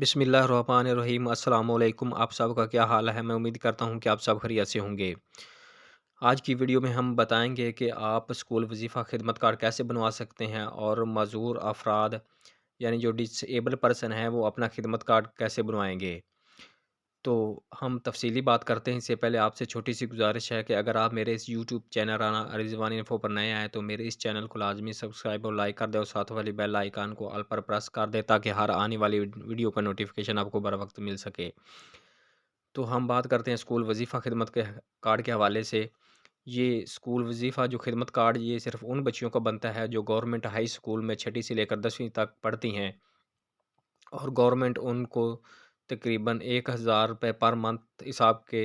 बिस्मिल्लाहिर्रहमानिर्रहीम अस्सलाम वालेकुम। आप सबका क्या हाल है? मैं उम्मीद करता हूँ कि आप सब खैरियत से होंगे। आज की वीडियो में हम बताएंगे कि आप स्कूल वजीफ़ा खिदमत कार्ड कैसे बनवा सकते हैं और मज़दूर अफराद यानी जो डिसेबल पर्सन है वो अपना खिदमत कार्ड कैसे बनवाएंगे। तो हम तफ़सीली बात करते हैं, इससे पहले आपसे छोटी-सी गुज़ारिश है कि अगर आप मेरे इस YouTube channel Rana Rizwan info पर नए आएँ तो मेरे इस चैनल को लाज़मी सब्सक्राइब और लाइक कर दें और साथ वाली बेल आइकन को ऑल पर प्रेस कर दें ताकि हर आने वाली वीडियो का नोटिफ़िकेशन आपको बर वक़्त मिल सके। तो हम बात करते हैं स्कूल वजीफ़ा खिदमत के कार्ड के हवाले से। ये स्कूल वजीफ़ा जो खिदमत कार्ड ये सिर्फ़ उन बच्चियों का बनता है जो गवर्नमेंट हाई स्कूल में छठी से लेकर 10वीं तक पढ़ती हैं और गवर्नमेंट उनको तकरीबन 1000 रुपये पर मंथ हिसाब के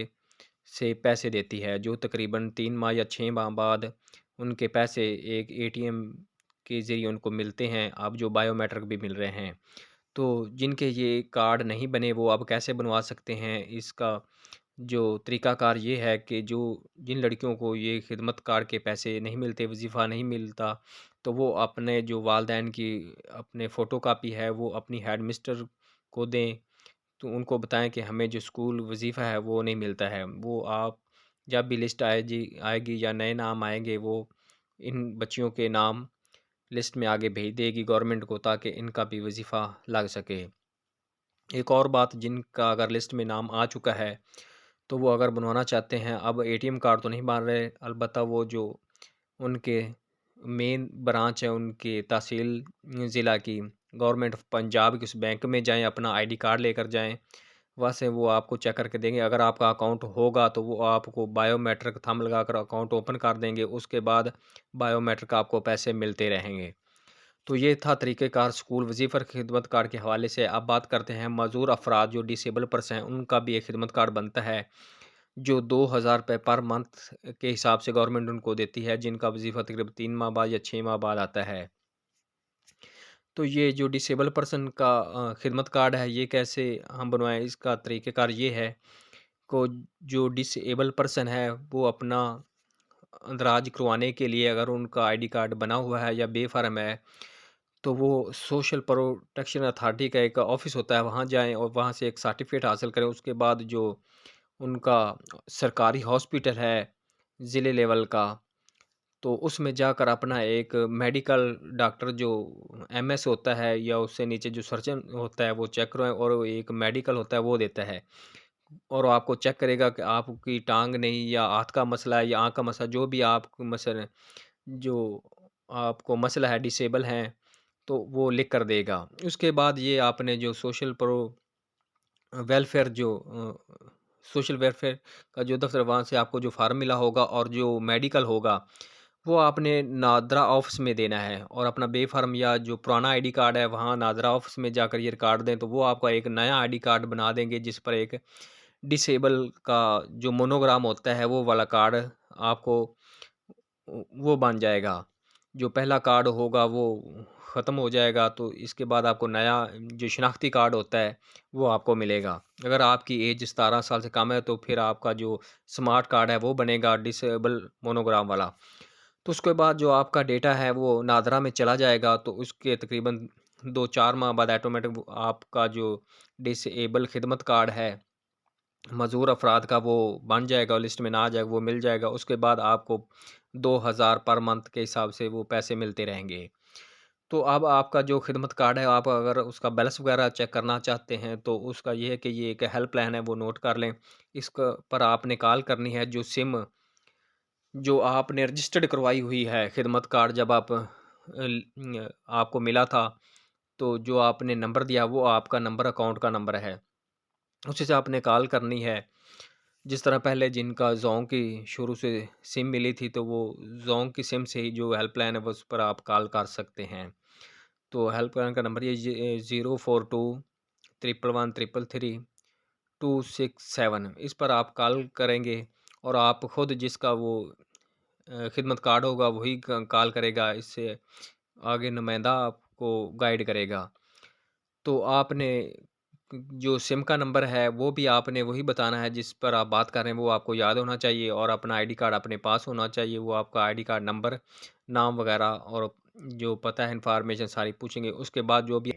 से पैसे देती है, जो तकरीबन 3 माह या 6 माह बाद उनके पैसे एक एटीएम के ज़रिए उनको मिलते हैं, अब जो बायोमेट्रिक भी मिल रहे हैं। तो जिनके ये कार्ड नहीं बने वो अब कैसे बनवा सकते हैं, इसका जो तरीक़ाकार ये है कि जो जिन लड़कियों को ये खिदमत कार्ड के पैसे नहीं मिलते, वज़ीफ़ा नहीं मिलता, तो वो अपने जो वालदैन की अपने फ़ोटोकॉपी है वो अपनी हेड मिस्टर को दें। तो उनको बताएँ कि हमें जो स्कूल वज़ीफ़ा है वो नहीं मिलता है। वो आप जब भी लिस्ट आएगी या नए नाम आएँगे वो इन बच्चियों के नाम लिस्ट में आगे भेज देगी गवर्नमेंट को ताकि इनका भी वज़ीफ़ा लग सके। एक और बात, जिनका अगर लिस्ट में नाम आ चुका है, तो वो अगर बनवाना चाहते हैं, अब एटीएम कार्ड तो नहीं बन रहे, अलबत्ता वो जो उनके मेन ब्रांच है उनकी तहसील ज़िला की, गवर्नमेंट ऑफ पंजाब के उस बैंक में जाएँ, अपना आईडी कार्ड लेकर जाएँ। वहाँ से वो आपको चेक करके देंगे, अगर आपका अकाउंट होगा तो वो आपको बायोमेट्रिक थंब लगाकर अकाउंट ओपन कर देंगे, उसके बाद बायोमेट्रिक आपको पैसे मिलते रहेंगे। तो ये था तरीक़ेकार स्कूल वज़ीफ़ा खिदमत कार्ड के हवाले से। अब बात करते हैं मज़दूर अफ़राद जो डिसेबल पर्सन हैं, उनका भी एक खिदमत कार्ड बनता है, जो 2000 रुपये पर मंथ के हिसाब से गवर्नमेंट उनको देती है, जिनका वज़ीफ़ा तकरीबन 3 माह बाद या 6 माह बाद आता है। तो ये जो डिसेबल पर्सन का खिदमत कार्ड है, ये कैसे हम बनवाएँ? इसका तरीक़ेकार ये है को जो डिसेबल पर्सन है, वो अपना अंदराज करवाने के लिए अगर उनका आईडी कार्ड बना हुआ है या बेफ़र्म है, तो वो सोशल प्रोटेक्शन अथॉरिटी का एक ऑफ़िस होता है, वहाँ जाएँ और वहाँ से एक सर्टिफ़िकेट हासिल करें। उसके बाद जो उनका सरकारी हॉस्पिटल है, ज़िले लेवल का, तो उसमें जाकर अपना एक मेडिकल डॉक्टर जो एमएस होता है या उससे नीचे जो सर्जन होता है, वो चेक करवाएँ और वो एक मेडिकल होता है, वो देता है। और वो आपको चेक करेगा कि आपकी टाँग नहीं या हाथ का मसला है या आँख का मसला, जो भी आपको मसला जो आपको मसला है, डिसेबल हैं, तो वो लिख कर देगा। उसके बाद ये आपने जो वेलफेयर जो सोशल वेलफेयर का जो दफ़्तर है, वहाँ से आपको जो फ़ार्म मिला होगा और जो मेडिकल होगा, वो आपने नादरा ऑफ़िस में देना है और अपना बेफ़र्म या जो पुराना आईडी कार्ड है, वहाँ नादरा ऑफ़िस में जाकर ये रिकॉर्ड दें, तो वो आपका एक नया आईडी कार्ड बना देंगे, जिस पर एक डिसेबल का जो मोनोग्राम होता है, वो वाला कार्ड आपको वो बन जाएगा। जो पहला कार्ड होगा वो ख़त्म हो जाएगा, तो इसके बाद आपको नया जो शनाख्ती कार्ड होता है, वो आपको मिलेगा। अगर आपकी एज 17 साल से कम है, तो फिर आपका जो स्मार्ट कार्ड है, वो बनेगा डिसेबल मोनोग्राम वाला। तो उसके बाद जो आपका डेटा है, वो नादरा में चला जाएगा, तो उसके तकरीबन 2-4 माह बाद ऑटोमेटिक वो आपका जो डिसेबल खिदमत कार्ड है मज़दूर अफ़राद का, वो बन जाएगा, लिस्ट में ना आ जाएगा, वो मिल जाएगा। उसके बाद आपको 2000 पर मंथ के हिसाब से वो पैसे मिलते रहेंगे। तो अब आपका जो खिदमत कार्ड है, आप अगर उसका बैलेंस वगैरह चेक करना चाहते हैं, तो उसका ये है कि ये एक हेल्पलाइन है, वो नोट कर लें। इसक पर आपने कॉल करनी है, जो सिम जो आपने रजिस्टर्ड करवाई हुई है खिदमत कार्ड जब आप आपको मिला था, तो जो आपने नंबर दिया, वो आपका नंबर अकाउंट का नंबर है। उसी से आपने कॉल करनी है। जिस तरह पहले जिनका ज़ोंक की शुरू से सिम मिली थी, तो वो ज़ोंक की सिम से ही जो हेल्पलाइन है, वो उस पर आप कॉल कर सकते हैं। तो हेल्पलाइन का नंबर ये 042 111 333 267, इस पर आप कॉल करेंगे और आप खुद जिसका वो खिदमत कार्ड होगा वही कॉल करेगा, इससे आगे नुमाइंदा आपको गाइड करेगा। तो आपने जो सिम का नंबर है, वो भी आपने वही बताना है जिस पर आप बात कर रहे हैं, वो आपको याद होना चाहिए और अपना आईडी कार्ड अपने पास होना चाहिए। वो आपका आईडी कार्ड नंबर, नाम वगैरह और जो पता है इन्फॉर्मेशन सारी पूछेंगे। उसके बाद जो भी